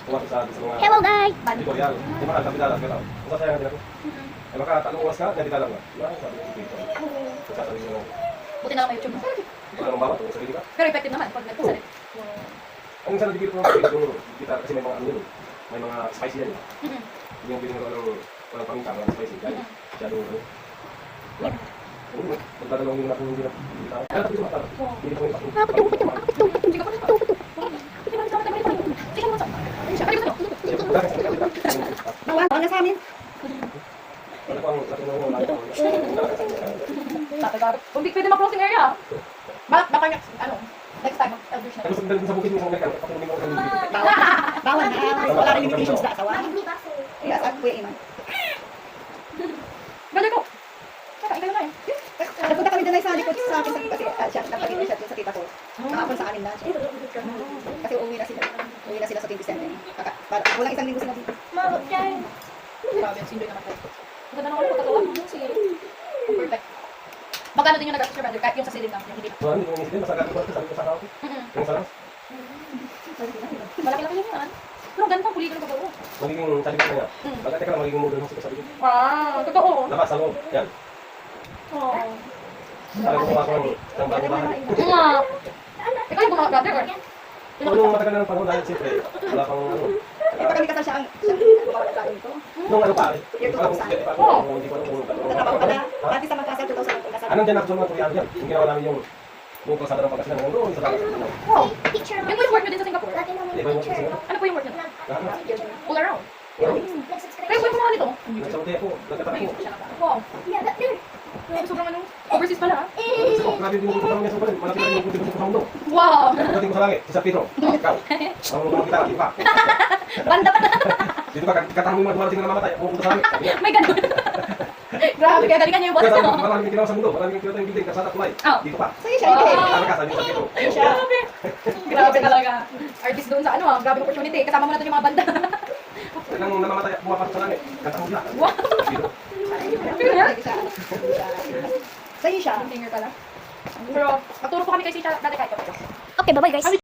pumasok sa mga Hello guys! tutorial. Di ba, nagkapitalan ka lang. Kung sasayang din ako. Eh baka tatlong oras ka, nagkapitalan ka. Di ba? Sabi ko, sige. Sasabi mo, Buti na lang may YouTube. wala nang bawat, sa ka. Pero effective naman pag nagpasalit. Ang isa na digit ko yung kita kasi may mga ano yun. May mga spicy yan. Yung bilhin ko ng paminta, mga spicy. Dahil masyadong ano. Magdadalawang yung natin hindi na. Kaya tapos yung matara. Hindi ko yung pakin. Sige pa. Bawal na sa amin. Ano po ang natin ng mga Kung di pwede ma-closing area. Baka next time, mag-elvish na. Tapos sa bukid mo sa mekan, pakunin mo ang Bawal na. Wala rin limitations na asawa. Yes, at kuya Iman. Balik ko. Kakain kayo na eh. Napunta kami doon ay sa likod sa akin kasi siya, napagin siya sa tita ko. Kahapon sa amin na siya. Kasi uuwi na sila. Uuwi na sila sa 27. Walang isang linggo sila dito. Grabe, sinjoy naman tayo. Maganda na ako pagkatawa. Sige. Perfect. Magkano din yung nag-assist your brother? Kahit yung sa ceiling lang, yung hindi pa. So, ano yung isip? Masagat ko sabi ko sa ako. Yung salas. Malaki-laki yun yan. Pero ganito ang pulitan ko ba? Magiging sabi ko nga. Pagka teka lang, magiging model mo sabi ko. Wow, totoo. Labas, sa loob. Yan. Oh. Sabi ko kuha ko ng bagong bahay. Nga. Ikaw yung gumawa brother or? Nung matagal na ng panahon dahil siyempre, wala pang ano. Pag kami kasal siya ang gumawa ng plano ko. Nung ano pa, Year 2000. hindi ko alam kung Nagtrabaho ka na. Dati sa magkasal 2000 kasal. anong dyan ako sa mga tuyan dyan? Yung ginawa namin yung kalsada ng pagkasinan ng doon sa bagas. Wow. Yung po yung work nyo din sa Singapore? Di ba yung mga pagkasinan? Ano po yung work nyo? Lahat. All around? Oo. Kayo po yung gumawa nito? Nagsabuti ako, nagkatabi ko. Wow. Sobrang ano? Overseas pala ha? So, grabe yung pinuputang niya sa ulan. Malaki na yung pinuputang sa mundo. Wow. Pagdating ko sa langit, si San Pedro, ikaw. Ang mga kita, di ba? Banda pa na. Dito ka, katang mo dumarating na namamatay, pupunta sa langit. May ganun. Grabe, kaya galingan niyo yung boses Kaya nyo. maraming ginawa sa mundo, maraming ginawa yung building, kasada tulay. Oh. Dito pa. Sa'yo siya, hindi. Ano ka, sabi ni San Pedro. Grabe. Grabe talaga. Artist doon sa ano ah. Grabe opportunity. Kasama mo na doon yung mga banda. Nang namamatay, pumapasok sa langit, kanta mo sila. Wow. Dito. Sa'yo siya. Singer pala. Pero, magturo po kami kay Sisha dati kahit. Okay, bye-bye guys.